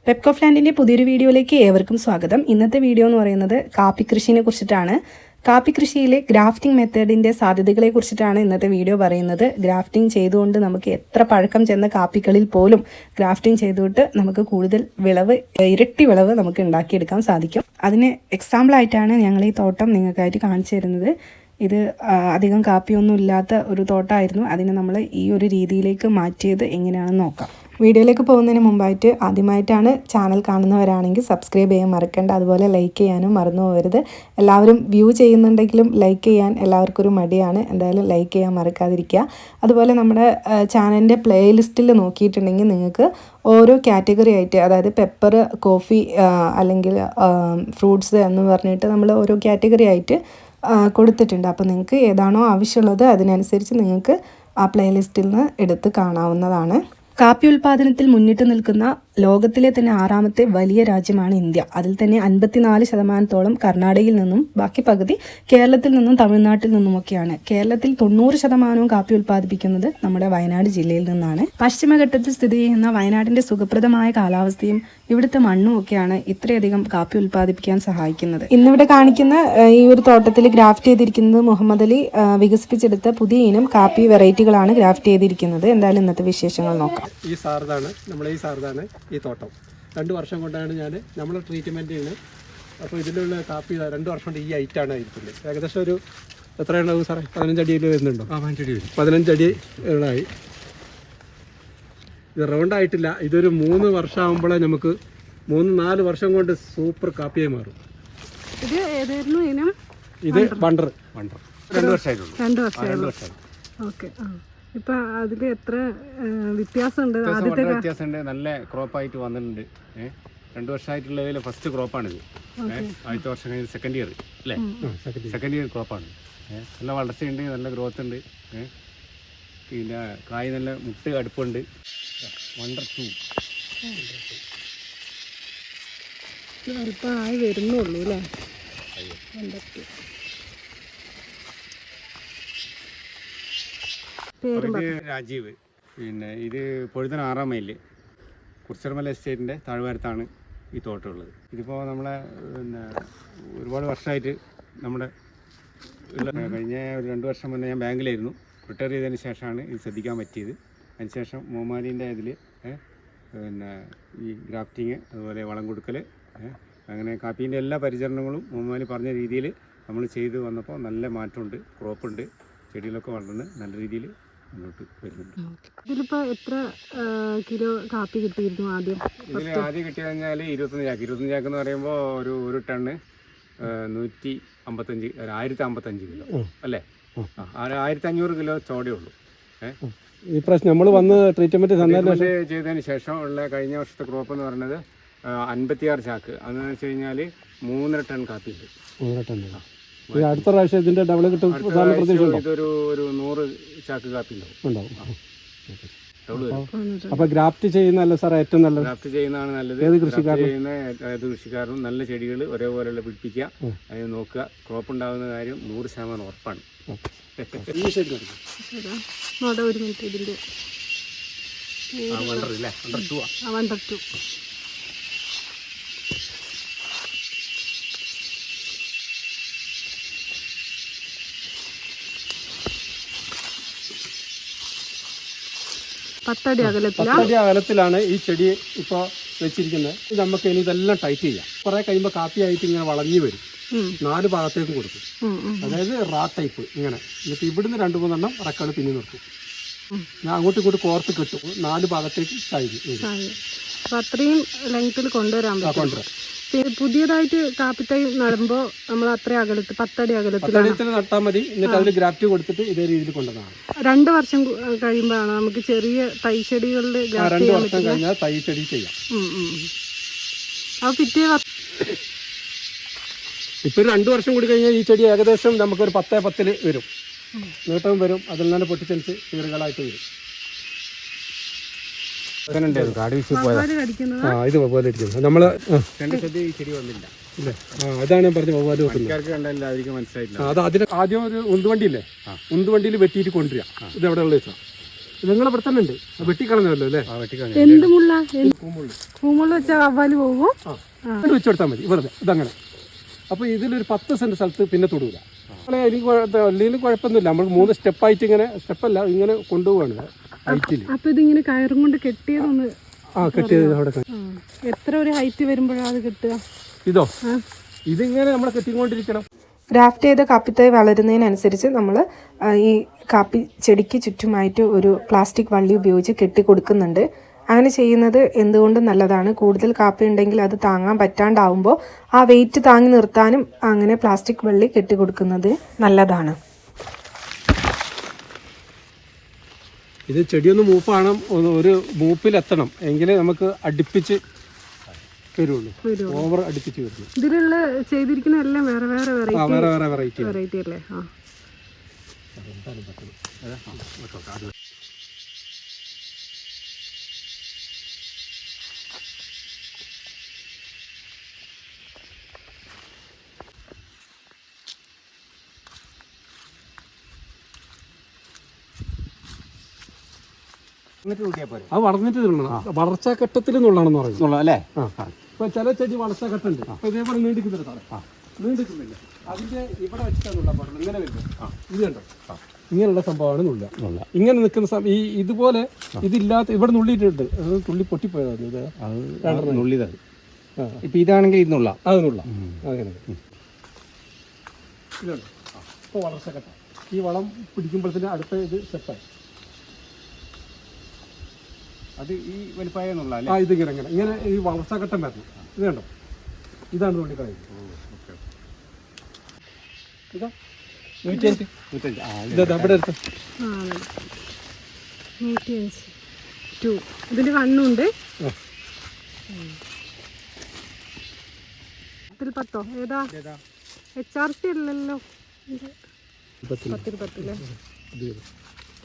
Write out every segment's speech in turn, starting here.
പെപ്കോ പ്ലാന്റിൻ്റെ പുതിയൊരു വീഡിയോയിലേക്ക് ഏവർക്കും സ്വാഗതം. ഇന്നത്തെ വീഡിയോ എന്ന് പറയുന്നത് കാപ്പി കൃഷിയെ കുറിച്ചിട്ടാണ്. കാപ്പി കൃഷിയിലെ ഗ്രാഫ്റ്റിംഗ് മെത്തേഡിൻ്റെ സാധ്യതകളെ കുറിച്ചിട്ടാണ് ഇന്നത്തെ വീഡിയോ പറയുന്നത്. ഗ്രാഫ്റ്റിംഗ് ചെയ്തുകൊണ്ട് നമുക്ക് എത്ര പഴക്കം ചെന്ന കാപ്പികളിൽ പോലും ഗ്രാഫ്റ്റിംഗ് ചെയ്തുകൊണ്ട് നമുക്ക് കൂടുതൽ വിളവ്, ഇരട്ടി വിളവ് നമുക്ക് ഉണ്ടാക്കിയെടുക്കാൻ സാധിക്കും. അതിന് എക്സാമ്പിളായിട്ടാണ് ഞങ്ങൾ ഈ തോട്ടം നിങ്ങൾക്കായിട്ട് കാണിച്ചു തരുന്നത്. ഇത് അധികം കാപ്പിയൊന്നും ഇല്ലാത്ത ഒരു തോട്ടമായിരുന്നു. അതിനെ നമ്മൾ ഈ ഒരു രീതിയിലേക്ക് മാറ്റിയത് എങ്ങനെയാണെന്ന് നോക്കാം. വീഡിയോയിലേക്ക് പോകുന്നതിന് മുമ്പായിട്ട് ആദ്യമായിട്ടാണ് ചാനൽ കാണുന്നവരാണെങ്കിൽ സബ്സ്ക്രൈബ് ചെയ്യാൻ മറക്കണ്ട. അതുപോലെ ലൈക്ക് ചെയ്യാനും മറന്നു പോകരുത്. എല്ലാവരും വ്യൂ ചെയ്യുന്നുണ്ടെങ്കിലും ലൈക്ക് ചെയ്യാൻ എല്ലാവർക്കും ഒരു മടിയാണ്. എന്തായാലും ലൈക്ക് ചെയ്യാൻ മറക്കാതിരിക്കുക. അതുപോലെ നമ്മുടെ ചാനലിൻ്റെ പ്ലേലിസ്റ്റിൽ നോക്കിയിട്ടുണ്ടെങ്കിൽ നിങ്ങൾക്ക് ഓരോ കാറ്റഗറി ആയിട്ട്, അതായത് പെപ്പർ, കോഫി അല്ലെങ്കിൽ ഫ്രൂട്ട്സ് എന്ന് പറഞ്ഞിട്ട് നമ്മൾ ഓരോ കാറ്റഗറി ആയിട്ട് കൊടുത്തിട്ടുണ്ട്. അപ്പോൾ നിങ്ങൾക്ക് ഏതാണോ ആവശ്യമുള്ളത് അതിനനുസരിച്ച് നിങ്ങൾക്ക് ആ പ്ലേലിസ്റ്റിൽ നിന്ന് എടുത്ത് കാണാവുന്നതാണ്. കാപ്പി ഉൽപ്പാദനത്തിൽ മുന്നിട്ട് നിൽക്കുന്ന ലോകത്തിലെ തന്നെ 6ാമത്തെ വലിയ രാജ്യമാണ് ഇന്ത്യ. അതിൽ തന്നെ 54% കർണാടകയിൽ നിന്നും ബാക്കി പകുതി കേരളത്തിൽ നിന്നും തമിഴ്നാട്ടിൽ നിന്നുമൊക്കെയാണ്. കേരളത്തിൽ 90% കാപ്പി ഉൽപ്പാദിപ്പിക്കുന്നത് നമ്മുടെ വയനാട് ജില്ലയിൽ നിന്നാണ്. പശ്ചിമഘട്ടത്തിൽ സ്ഥിതി ചെയ്യുന്ന വയനാടിന്റെ സുഖപ്രദമായ കാലാവസ്ഥയും ഇവിടുത്തെ മണ്ണും ഒക്കെയാണ് ഇത്രയധികം കാപ്പി ഉൽപ്പാദിപ്പിക്കാൻ സഹായിക്കുന്നത്. ഇന്നിവിടെ കാണിക്കുന്ന ഈ ഒരു തോട്ടത്തിൽ ഗ്രാഫ്റ്റ് ചെയ്തിരിക്കുന്നത് മുഹമ്മദ് അലി വികസിപ്പിച്ചെടുത്ത പുതിയ ഇനം കാപ്പി വെറൈറ്റികളാണ് ഗ്രാഫ്റ്റ് ചെയ്തിരിക്കുന്നത്. എന്തായാലും ഇന്നത്തെ വിശേഷങ്ങൾ നോക്കാം. ഈ സാറതാണ് ഈ തോട്ടം. 2 വർഷം കൊണ്ടാണ് നമ്മൾ ട്രീറ്റ്മെൻറ്റ് ചെയ്യുന്നത്. അപ്പോൾ ഇതിലുള്ള കാപ്പി 2 വർഷം കൊണ്ട് ഈ ഹൈറ്റാണ് ഇരിക്കുന്നത്. ഏകദേശം ഒരു എത്ര ഉണ്ടാവും സാറേ? 15 അടിയിൽ വരുന്നുണ്ടോ? 15 അടി ഉള്ളതായി. ഇത് റൗണ്ട് ആയിട്ടില്ല. ഇതൊരു 3 വർഷം ആകുമ്പോഴേ നമുക്ക് 3-4 വർഷം കൊണ്ട് സൂപ്പർ കാപ്പിയായി മാറും. ഇത് ഏതായിരുന്നു ഇനം? ഇത് വണ്ടർ 2 വർഷമായിട്ടുള്ളൂ. 2 വർഷമായി. ഓക്കെ. ഇപ്പൊ അതില് എത്ര വ്യത്യാസമുണ്ട്? വ്യത്യാസമുണ്ട്. നല്ല ക്രോപ്പായിട്ട് വന്നിട്ടുണ്ട്. 2 വർഷമായിട്ടുള്ളതിൽ ഫസ്റ്റ് ക്രോപ്പാണിത്. ആദ്യത്തെ വർഷം കഴിഞ്ഞ് സെക്കൻഡ് ഇയർ അല്ലേ? സെക്കൻഡ് ഇയർ ക്രോപ്പാണ്. നല്ല വളർച്ചയുണ്ട്, നല്ല ഗ്രോത്ത് ഉണ്ട്. പിന്നെ കായ് നല്ല മുട്ട് അടുപ്പുണ്ട്. വണ്ടർ 2 അല്പം ആയി വരുന്നുള്ളൂ അല്ലേ? രാജീവ്. പിന്നെ ഇത് പൊഴുതന 6ാം മൈലിൽ കുറിച്ചർമല എസ്റ്റേറ്റിൻ്റെ താഴ്വാരത്താണ് ഈ തോട്ടമുള്ളത്. ഇതിപ്പോൾ നമ്മളെ ഒരുപാട് വർഷമായിട്ട് നമ്മുടെ കഴിഞ്ഞ ഒരു 2 വർഷം മുന്നേ ഞാൻ ബാങ്കിലായിരുന്നു. റിട്ടയർ ചെയ്തതിന് ശേഷമാണ് ഇത് ശ്രദ്ധിക്കാൻ പറ്റിയത്. അതിനുശേഷം മോമാലിൻ്റെ ഇതിൽ ഈ ഗ്രാഫ്റ്റിങ്, അതുപോലെ വളം കൊടുക്കൽ, അങ്ങനെ കാപ്പീൻ്റെ എല്ലാ പരിചരണങ്ങളും മോമാലി പറഞ്ഞ രീതിയിൽ നമ്മൾ ചെയ്തു വന്നപ്പോൾ നല്ല മാറ്റമുണ്ട്. ക്രോപ്പുണ്ട്, ചെടികളൊക്കെ വളർന്ന് നല്ല രീതിയിൽ മുന്നോട്ട് വരുന്നുണ്ട്. ഇതിലിപ്പോൾ എത്ര കിലോ കാപ്പി കിട്ടിയിരുന്നു ആദ്യം? ആദ്യം കിട്ടി കഴിഞ്ഞാൽ 25 ചാക്ക്. 25 ചാക്ക് എന്ന് പറയുമ്പോൾ ഒരു ടണ്ണ് 155 കിലോ അല്ലേ? 1500 കിലോ ചോടേ ഉള്ളൂ. ഈ പ്രാവശ്യം നമ്മൾ വന്ന് ട്രീറ്റ്മെന്റ് ചെയ്തതിന് ശേഷം ഉള്ള കഴിഞ്ഞ വർഷത്തെ ക്രോപ്പ് എന്ന് പറയുന്നത് 56 ചാക്ക്. അതെന്ന് വെച്ച് കഴിഞ്ഞാൽ 3.5 ടൺ കാപ്പി ഉണ്ട്. 3.5 ടൺ. അടുത്ത പ്രാവശ്യം ഇതിന്റെ ഡബിൾ കിട്ടും. ഇതൊരു 100 ചാക്ക് കാപ്പി ഉണ്ടാവും. അപ്പൊ ഗ്രാഫ്റ്റ് ചെയ്യുന്നതല്ല സാർ ഏറ്റവും നല്ലത്? ഗ്രാഫ്റ്റ് ചെയ്യുന്നതാണ് നല്ലത്. ഏത് കൃഷിക്കാരനും നല്ല ചെടികൾ ഒരേപോലെയുള്ള പിടിപ്പിക്കുക, അതിന് നോക്കുക. ക്രോപ്പ് ഉണ്ടാകുന്ന കാര്യം 100% ഉറപ്പാണ്. ഒരു മിനിറ്റ്. ഇതിന്റെ വണ്ടർ 2 10 അടി അകലത്തിലാണ് ഈ ചെടി ഇപ്പോൾ വെച്ചിരിക്കുന്നത്. നമുക്ക് ഇനി ഇതെല്ലാം ടൈറ്റ് ചെയ്യാം. കുറെ കഴിയുമ്പോൾ കാപ്പിയായിട്ട് ഇങ്ങനെ വളഞ്ഞു വരും. 4 ഭാഗത്തേക്ക് കൊടുക്കും. അതായത് റാ ടൈപ്പ് ഇങ്ങനെ. എന്നിട്ട് ഇവിടുന്ന് 2-3 എണ്ണം റക്കാണ് പിന്നെ നിർത്തും. ഞാൻ അങ്ങോട്ടും ഇങ്ങോട്ട് കോർത്ത് കിട്ടും. 4 ഭാഗത്തേക്ക് ചായ് അത്രയും ലെങ്ത്തിൽ കൊണ്ടുവരാൻ പറ്റും. പുതിയതായിട്ട് കാപ്പിത്തൈ നടുമ്പോൾ നമ്മൾ അത്ര അകലത്തിൽ 10 അടി അകലത്തിൽ നട്ടാൽ മതി. എന്നിട്ട് അതിൽ ഗ്രാഫ്റ്റ് കൊടുത്തിട്ട് ഇതേ രീതിയിൽ കൊണ്ടുവന്നതാണ്. 2 വർഷം കഴിയുമ്പോഴാണ് നമുക്ക് ചെറിയ തൈ ചെടികളുടെ 2 വർഷം കഴിഞ്ഞാൽ തൈ ചെടി ചെയ്യാം. അപ്പോൾ പിറ്റേ ഇപ്പൊ 2 വർഷം കൂടി കഴിഞ്ഞാൽ ഈ ചെടി ഏകദേശം നമുക്കൊരു 10-10 വരും. നീട്ടവും വരും. അതിൽ നിന്ന് പൊട്ടിച്ചെടുത്ത് ചീറുകളായിട്ട് വരും. ഇതുപോലെ നമ്മള് ചെടി വന്നില്ല. അതാണ് ഞാൻ പറഞ്ഞ വവ്വാല് മനസ്സിലായില്ല. അത് അതിന് ആദ്യം ഒരു ഉന്തുവണ്ടിയില്ലേ, ഉന്തുവണ്ടിയിൽ വെട്ടിയിട്ട് കൊണ്ടുവരിക. ഇത് എവിടെ ഉള്ള വെച്ചാൽ നിങ്ങൾ ഇവിടെ തന്നെ ഉണ്ട് വെട്ടിക്കളഞ്ഞല്ലോ അല്ലേ? ആ വെട്ടിക്കളഞ്ഞു. എന്ത് മുള്ള? പൂമുള്ള വെച്ചാൽ വവ്വാല് പോകും. ഇവിടെ വെച്ച് കൊടുത്താൽ മതി വെറുതെ ഇതങ്ങനെ. അപ്പോൾ ഇതിലൊരു 10 സെൻറ്റ് സ്ഥലത്ത് പിന്നെ തൊടൂല. അല്ലെങ്കിൽ കുഴപ്പമൊന്നുമില്ല. നമ്മൾ 3 സ്റ്റെപ്പായിട്ട് ഇങ്ങനെ, സ്റ്റെപ്പല്ല ഇങ്ങനെ കൊണ്ടുപോവാണ് ഹൈറ്റിൽ. അപ്പൊ ഇതിങ്ങനെ കയറും കൊണ്ട് കെട്ടിയതൊന്ന് കെട്ടിയത് അവിടെ. എത്ര ഒരു ഹൈറ്റ് വരുമ്പോഴാണ് അത് കിട്ടുക? ഇതോ ഇതിങ്ങനെ നമ്മൾ കെട്ടിക്കൊണ്ടിരിക്കണം. ഗ്രാഫ്റ്റ് ചെയ്ത കാപ്പിത്തൈ വളരുന്നതിനനുസരിച്ച് നമ്മൾ ഈ കാപ്പി ചെടിക്ക് ചുറ്റുമായിട്ട് ഒരു പ്ലാസ്റ്റിക് വള്ളി ഉപയോഗിച്ച് കെട്ടിക്കൊടുക്കുന്നുണ്ട്. അങ്ങനെ ചെയ്യുന്നത് എന്തുകൊണ്ടും നല്ലതാണ്. കൂടുതൽ കാപ്പി ഉണ്ടെങ്കിൽ അത് താങ്ങാൻ പറ്റാണ്ടാവുമ്പോൾ ആ വെയിറ്റ് താങ്ങി നിർത്താനും അങ്ങനെ പ്ലാസ്റ്റിക് വള്ളി കെട്ടിക്കൊടുക്കുന്നത് നല്ലതാണ്. ഇത് ചെടിയൊന്ന് മൂപ്പാണം, ഒരു മൂപ്പിലെത്തണം എങ്കിലേ നമുക്ക് അടുപ്പിച്ച് വരുള്ളൂ. ഓവർ അടുപ്പിച്ച് വരുന്നു. ഇതിലുള്ള ചെയ്തിരിക്കുന്ന എല്ലാം വേറെ വേറെ വേറെ വെറൈറ്റി അല്ലേ? അത് വളർന്നിട്ട് നിന്നുള്ളതാണ്. വളർച്ചാഘട്ടത്തിൽ നിന്നുള്ളതാണെന്ന് പറയുന്നത് അല്ലേ? ഇപ്പൊ ചില ചെടി വളർച്ചാഘട്ടമുണ്ട്. അപ്പൊ ഇതേപോലെ നീണ്ടിക്കുന്നില്ല, നീണ്ടിക്കുന്നില്ല. അതിന്റെ ഇവിടെ വെച്ചിട്ടാണുള്ള പാടുന്നത്. ഇങ്ങനെ വരുന്നത് ഇത് കണ്ടോ, ഇങ്ങനെയുള്ള സംഭവമാണ് നുള്ള. ഇങ്ങനെ നിൽക്കുന്ന ഈ ഇതുപോലെ ഇതില്ലാത്ത ഇവിടെ നുള്ളിയിട്ടുണ്ട്. അത് തുള്ളി പൊട്ടിപ്പോയതാണ്. ഇത് നുള്ളിതാണ്. ഇപ്പൊ ഇതാണെങ്കിൽ ഇന്നുള്ള അതിനുള്ള അങ്ങനെ ഇതുണ്ട്. ഇപ്പോൾ വളർച്ചാഘട്ടം. ഈ വളം പിടിക്കുമ്പോഴത്തേന് അടുത്ത ഇത് സ്റ്റെപ്പായി. അത് ഈ വലിപ്പായ എന്നുള്ള ഇതിങ്ങനെ ഇങ്ങനെ ഇങ്ങനെ ഈ വളർച്ചാഘട്ടം വരണം. ഇത് കണ്ടോ, ഇതാണ് തുള്ളിക്കളയുന്നത്. ഇതാ 105. ഇതാ ഇവിടെ എടുത്ത് 105 ഇതിന്റെ കണ്ണുണ്ട്. 10 ഏതാ? HRC അല്ലല്ലോ. 10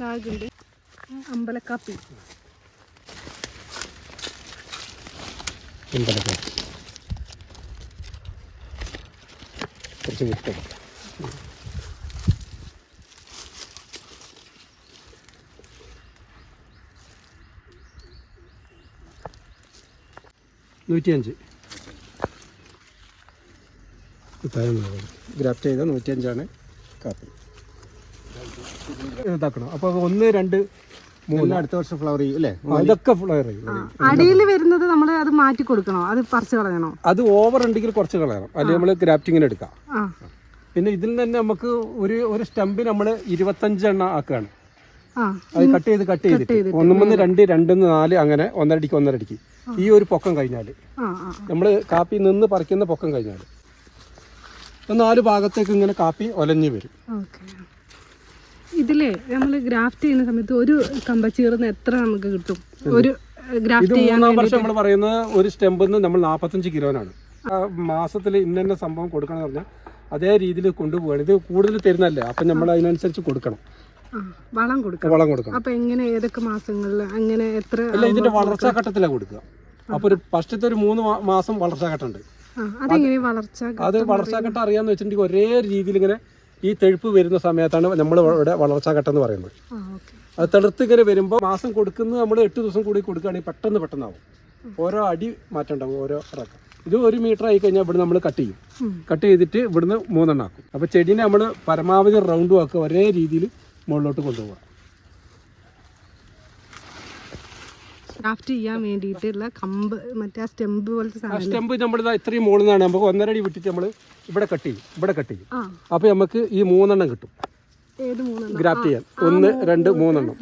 ടാഗുണ്ട്. അമ്പലക്കാപ്പി. കുറച്ച് വിട്ടു. $105 ഗ്രാഫ്റ്റ് ചെയ്ത 105 കാപ്പി. ഇതാക്കണം. അപ്പോൾ 1, 2, 3 അടുത്ത വർഷം ഫ്ലവർ ചെയ്യും അല്ലേ? ഇതൊക്കെ ഫ്ലവർ ചെയ്യും. അടിയിൽ വരുന്നത് നമ്മൾ അത് മാറ്റി കൊടുക്കണോ? അത് പറിച്ചു കളയണോ? അത് ഓവർ ഉണ്ടെങ്കിൽ കുറച്ച് കളയണം, അല്ലെങ്കിൽ നമ്മൾ ഗ്രാഫ്റ്റിങ്ങിന് എടുക്കാം. പിന്നെ ഇതിൽ തന്നെ നമുക്ക് ഒരു സ്റ്റംപിന് നമ്മൾ 25 എണ്ണം ആക്കുകയാണ്. അത് കട്ട് ചെയ്തിട്ട് 1 2 2 4 അങ്ങനെ 1.5 1.5 ഈ ഒരു പൊക്കം കഴിഞ്ഞാൽ നമ്മൾ കാപ്പി നിന്ന് പറിക്കുന്ന പൊക്കം കഴിഞ്ഞാൽ 4 ഭാഗത്തേക്ക് ഇങ്ങനെ കാപ്പി ഒലഞ്ഞു വരും. ഇതിലേ നമ്മൾ ഗ്രാഫ്റ്റ് ചെയ്യുന്ന സമയത്ത് ഒരു കമ്പ ചീർന്ന് എത്ര നമുക്ക് കിട്ടും? ഒരു ഗ്രാഫ്റ്റ് ചെയ്യാൻ 3-ാം വർഷം നമ്മൾ പറയുന്നത് ഒരു സ്റ്റെമ്പിൽ നിന്ന് നമ്മൾ 45 കിലോനാണ്. മാസത്തിൽ ഇന്ന സംഭവം കൊടുക്കണം എന്ന് പറഞ്ഞാൽ അതേ രീതിയിൽ കൊണ്ടുപോവുകയാണ്. ഇത് കൂടുതൽ തരുന്നല്ലേ, അപ്പം നമ്മൾ അതിനനുസരിച്ച് കൊടുക്കണം. വളം കൊടുക്കണം. അപ്പൊ എങ്ങനെ, ഏതൊക്കെ മാസങ്ങളിൽ, അങ്ങനെ എത്ര? അല്ല, ഇതിന്റെ വളർച്ചാഘട്ടത്തിലാണ് കൊടുക്കുക. അപ്പൊ ഒരു ഫസ്റ്റത്തെ ഒരു 3 മാസം വളർച്ചാഘട്ടം ഉണ്ട്. അത് വളർച്ചാഘട്ടം അറിയാന്ന് വെച്ചിട്ടുണ്ടെങ്കിൽ ഒരേ രീതിയിൽ ഇങ്ങനെ ഈ തെഴുപ്പ് വരുന്ന സമയത്താണ് നമ്മൾ ഇവിടെ വളർച്ചാഘട്ടം എന്ന് പറയുന്നത്. അത് തെളുത്ത് ഇങ്ങനെ വരുമ്പോൾ മാസം കൊടുക്കുന്നത് നമ്മൾ 8 ദിവസം കൂടി കൊടുക്കുകയാണെങ്കിൽ പെട്ടെന്നാവും. ഓരോ അടി മാറ്റം ഉണ്ടാവും, ഓരോ ഇറക്കം. ഇത് 1 മീറ്റർ ആയി കഴിഞ്ഞാൽ ഇവിടെ നമ്മൾ കട്ട് ചെയ്തിട്ട് ഇവിടുന്ന് 3 എണ്ണം ആക്കും. അപ്പോൾ ചെടീനെ നമ്മൾ പരമാവധി റൗണ്ടും ആക്കുക, ഒരേ രീതിയിൽ മുകളിലോട്ട് കൊണ്ടുപോകുക. ഗ്രാഫ്റ്റ് ചെയ്യാൻ വേണ്ടിയിട്ടുള്ള കമ്പ്, മറ്റേ സ്റ്റെമ്പ് പോലത്തെ സാധനം. സ്റ്റെമ്പ് നമ്മൾ ഇത്രയും മുകളിൽ നിന്നാണ് നമുക്ക് 1.5 അടി വിട്ടിട്ട് നമ്മൾ ഇവിടെ കട്ട് ചെയ്യും. അപ്പോൾ നമുക്ക് ഈ 3 എണ്ണം കിട്ടും ഗ്രാഫ്റ്റ് ചെയ്യാൻ. 1 2 3 എണ്ണം.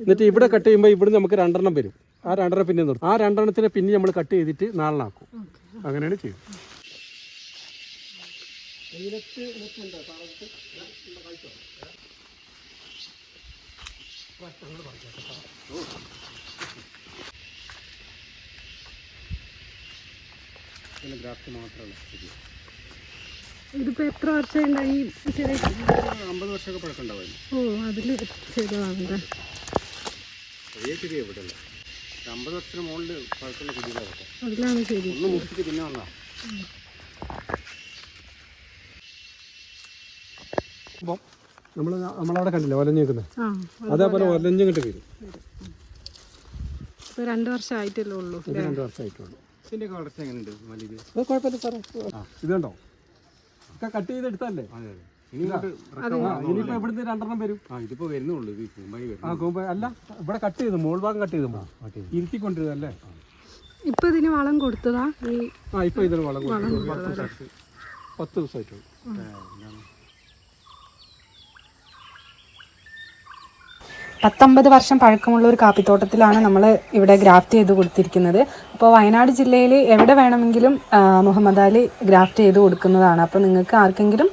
എന്നിട്ട് ഇവിടെ കട്ട് ചെയ്യുമ്പോൾ ഇവിടെ നമുക്ക് 2 എണ്ണം വരും. ആ 2 എണ്ണം പിന്നെ നിർത്തും. ആ 2 എണ്ണത്തിനെ പിന്നെ നമ്മൾ കട്ട് ചെയ്തിട്ട് 4 എണ്ണം ആക്കും. അങ്ങനെയാണ് ചെയ്യുന്നത്. ഗ്രാഫ്റ്റ് മാത്രമല്ല. ഇതിപ്പോ എത്ര വർഷം ഉണ്ടായി? 50 വർഷമൊക്കെ പഴക്കം ഉണ്ടാവും. അതില് ചെയ്തതാണ്. ചെറിയ ചെടി എവിടെ അല്ല, 50 വർഷത്തിന് മുകളിൽ പഴക്കമുള്ള ചെടികളൊക്കെ അതിലാണ് ശരി. ഒന്ന് മുറിച്ചിട്ട് പിന്നെ വന്നാ. നമ്മളവിടെ കണ്ടില്ലേ ഒലഞ്ഞു നിൽക്കുന്നത്, ആ അതേപോലെ ഒലഞ്ഞിങ്ങോട്ട് വരും. ഇപ്പൊ 2 വർഷമായിട്ടല്ലേ ഉള്ളൂ. ഇത് 2 വർഷമായിട്ടുള്ളൂ. ഇതിന്റെ വളർച്ച എങ്ങനെയുണ്ട് മല്ലിക? അത് കുഴപ്പമില്ല സാറേ. ഇത് കണ്ടോ, ഒക്കെ കട്ട് ചെയ്തെടുത്തല്ലേ. അതെ അതെ. ഇനിയിപ്പോ ഇനിയിപ്പോ ഇവിടുന്ന് 2 വരും. ഇതിപ്പോ വരുന്നുള്ളൂ, ഇത് കൂമ്പായി വരും. കൂമ്പ് അല്ല, ഇവിടെ കട്ട് ചെയ്തു, മോൾ ഭാഗം കട്ട് ചെയ്തു ഇരുത്തിക്കൊണ്ടിരുന്നല്ലേ. ഇപ്പൊ ഇതിന് വളം കൊടുത്തതാ ഈ? ഇപ്പൊ ഇതിന് വളം കൊടുത്തു. 10 ദിവസമായിട്ടുള്ളൂ. 19 വർഷം പഴക്കമുള്ള ഒരു കാപ്പിത്തോട്ടത്തിലാണ് നമ്മൾ ഇവിടെ ഗ്രാഫ്റ്റ് ചെയ്ത് കൊടുത്തിരിക്കുന്നത്. അപ്പോൾ വയനാട് ജില്ലയിൽ എവിടെ വേണമെങ്കിലും മുഹമ്മദ് അലി ഗ്രാഫ്റ്റ് ചെയ്ത് കൊടുക്കുന്നതാണ്. അപ്പോൾ നിങ്ങൾക്ക് ആർക്കെങ്കിലും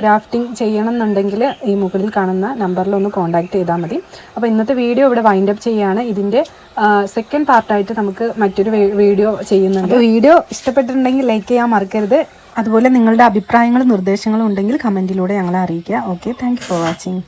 ഗ്രാഫ്റ്റിംഗ് ചെയ്യണം എന്നുണ്ടെങ്കിൽ ഈ മുകളിൽ കാണുന്ന നമ്പറിൽ ഒന്ന് കോൺടാക്ട് ചെയ്താൽ മതി. അപ്പോൾ ഇന്നത്തെ വീഡിയോ ഇവിടെ വൈൻഡ് അപ്പ് ചെയ്യുകയാണ്. ഇതിൻ്റെ സെക്കൻഡ് പാർട്ടായിട്ട് നമുക്ക് മറ്റൊരു വീഡിയോ ചെയ്യുന്നുണ്ട്. വീഡിയോ ഇഷ്ടപ്പെട്ടിട്ടുണ്ടെങ്കിൽ ലൈക്ക് ചെയ്യാൻ മറക്കരുത്. അതുപോലെ നിങ്ങളുടെ അഭിപ്രായങ്ങളും നിർദ്ദേശങ്ങളും ഉണ്ടെങ്കിൽ കമൻറ്റിലൂടെ ഞങ്ങളെ അറിയിക്കുക. Okay, thank you for watching.